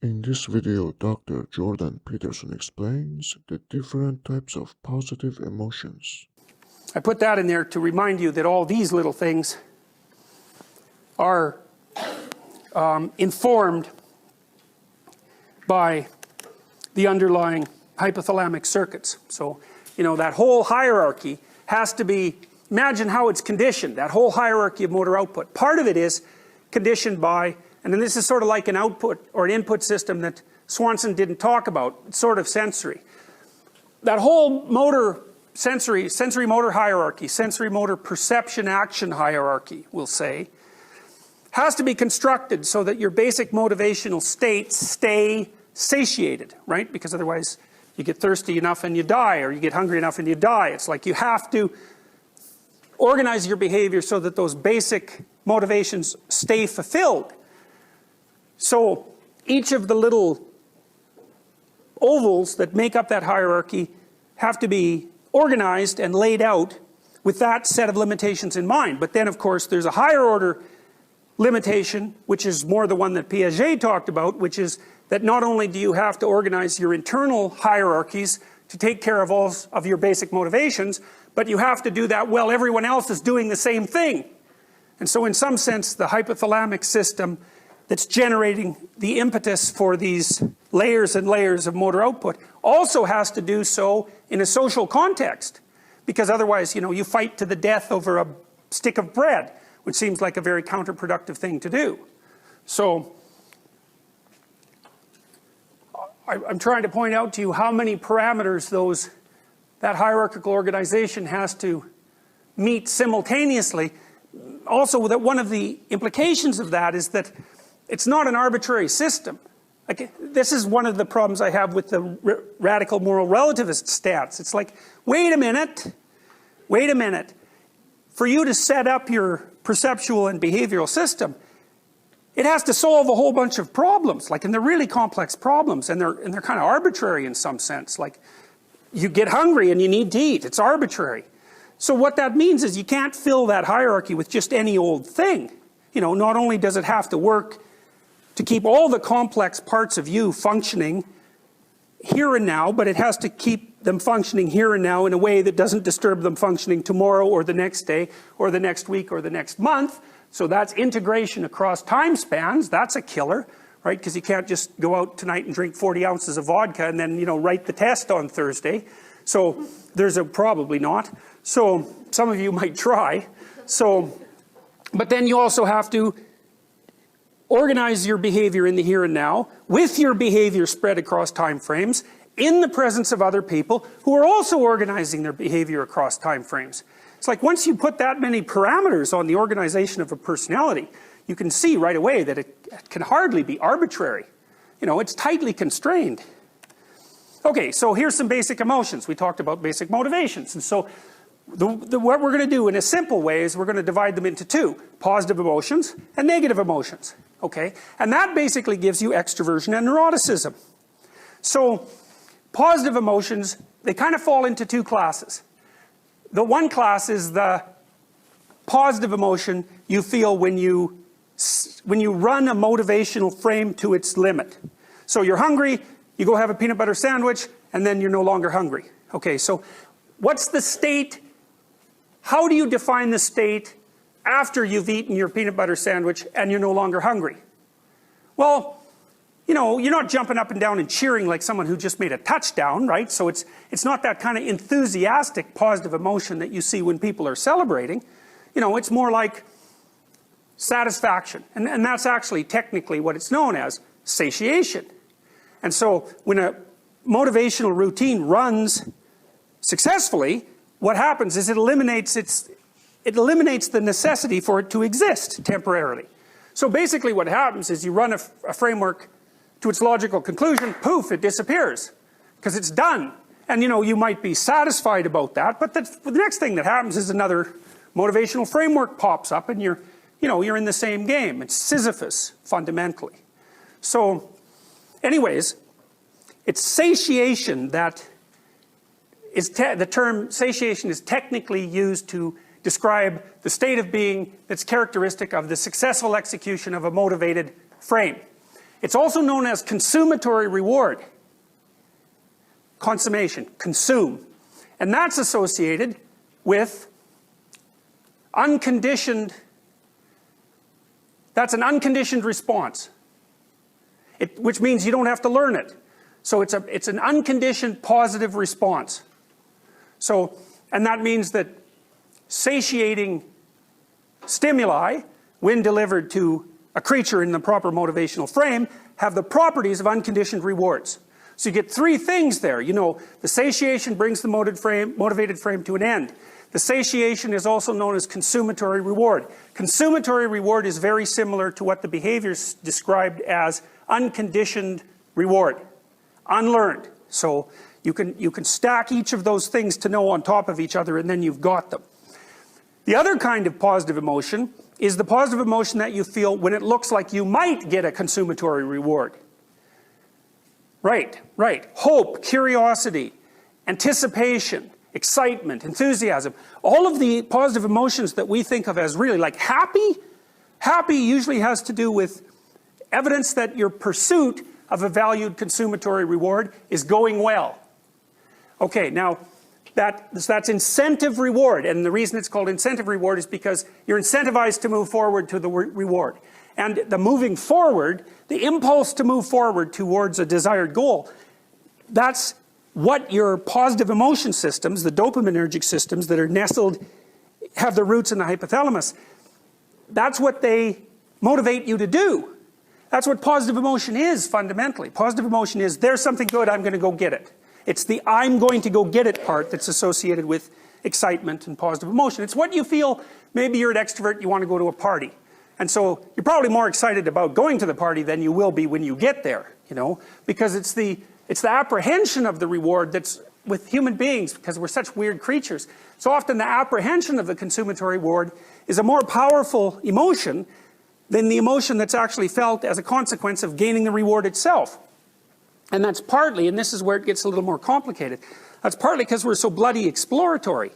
In this video, Dr. Jordan Peterson explains the different types of positive emotions. I put that in there to remind you that all these little things are informed by the underlying hypothalamic circuits. So, that whole hierarchy has to be, imagine how it's conditioned, that whole hierarchy of motor output. Part of it is conditioned by, and then this is sort of like an output or an input system that Swanson didn't talk about, it's sort of sensory. That whole sensory motor hierarchy, sensory motor perception action hierarchy, we'll say, has to be constructed so that your basic motivational states stay satiated, right? Because otherwise you get thirsty enough and you die, or you get hungry enough and you die. It's like you have to organize your behavior so that those basic motivations stay fulfilled. So each of the little ovals that make up that hierarchy have to be organized and laid out with that set of limitations in mind. But then, of course, there's a higher order limitation, which is more the one that Piaget talked about, which is that not only do you have to organize your internal hierarchies to take care of all of your basic motivations, but you have to do that while everyone else is doing the same thing. And so in some sense, the hypothalamic system that's generating the impetus for these layers and layers of motor output also has to do so in a social context. Because otherwise, you fight to the death over a stick of bread, which seems like a very counterproductive thing to do. So I'm trying to point out to you how many parameters that hierarchical organization has to meet simultaneously. Also, that one of the implications of that is that it's not an arbitrary system. Like, this is one of the problems I have with the radical moral relativist stance. It's like, wait a minute. For you to set up your perceptual and behavioral system, it has to solve a whole bunch of problems, and they're really complex problems, and they're kind of arbitrary in some sense. Like, you get hungry and you need to eat. It's arbitrary. So what that means is you can't fill that hierarchy with just any old thing. Not only does it have to work to keep all the complex parts of you functioning here and now, but it has to keep them functioning here and now in a way that doesn't disturb them functioning tomorrow or the next day or the next week or the next month. So that's integration across time spans. That's a killer, right? Because you can't just go out tonight and drink 40 ounces of vodka and then, write the test on Thursday. So there's probably not. So some of you might try. But then you also have to organize your behavior in the here and now with your behavior spread across time frames in the presence of other people who are also organizing their behavior across time frames. It's like once you put that many parameters on the organization of a personality, you can see right away that it can hardly be arbitrary. It's tightly constrained. Okay, so here's some basic emotions. We talked about basic motivations. And so what we're going to do in a simple way is we're going to divide them into two: positive emotions and negative emotions. Okay, and that basically gives you extroversion and neuroticism. So positive emotions, they kind of fall into two classes. The one class is the positive emotion you feel when you run a motivational frame to its limit. So you're hungry, you go have a peanut butter sandwich, and then you're no longer hungry. Okay, so what's the state? How do you define the state after you've eaten your peanut butter sandwich and you're no longer hungry? Well, you're not jumping up and down and cheering like someone who just made a touchdown, right? So it's not that kind of enthusiastic positive emotion that you see when people are celebrating. It's more like satisfaction. And that's actually technically what it's known as, satiation. And so when a motivational routine runs successfully, what happens is it eliminates the necessity for it to exist temporarily. So basically what happens is you run a framework to its logical conclusion, poof, it disappears because it's done. And you might be satisfied about that, but the next thing that happens is another motivational framework pops up and you're in the same game. It's Sisyphus fundamentally. So anyways, it's satiation that is the term satiation is technically used to describe the state of being that's characteristic of the successful execution of a motivated frame. It's also known as consummatory reward. Consummation, consume. And that's associated with unconditioned, that's an unconditioned response. Which means you don't have to learn it. So it's an unconditioned positive response. So, and that means that satiating stimuli, when delivered to a creature in the proper motivational frame, have the properties of unconditioned rewards. So you get three things there. You know, the satiation brings the motivated frame to an end. The satiation is also known as consummatory reward. Consummatory reward is very similar to what the behaviors described as unconditioned reward. Unlearned. So you can stack each of those things to know on top of each other, and then you've got them. The other kind of positive emotion is the positive emotion that you feel when it looks like you might get a consummatory reward. Right, right. Hope, curiosity, anticipation, excitement, enthusiasm. All of the positive emotions that we think of as really like happy. Happy usually has to do with evidence that your pursuit of a valued consummatory reward is going well. Okay, now that's incentive reward, and the reason it's called incentive reward is because you're incentivized to move forward to the reward. And the moving forward, the impulse to move forward towards a desired goal, that's what your positive emotion systems, the dopaminergic systems that are nestled, have their roots in the hypothalamus, that's what they motivate you to do. That's what positive emotion is, fundamentally. Positive emotion is, there's something good, I'm going to go get it. It's the I'm going to go get it part that's associated with excitement and positive emotion. It's what you feel, maybe you're an extrovert, you want to go to a party. And so you're probably more excited about going to the party than you will be when you get there, you know, because it's the apprehension of the reward that's with human beings, because we're such weird creatures. So often the apprehension of the consummatory reward is a more powerful emotion than the emotion that's actually felt as a consequence of gaining the reward itself. And that's partly, and this is where it gets a little more complicated, that's partly because we're so bloody exploratory.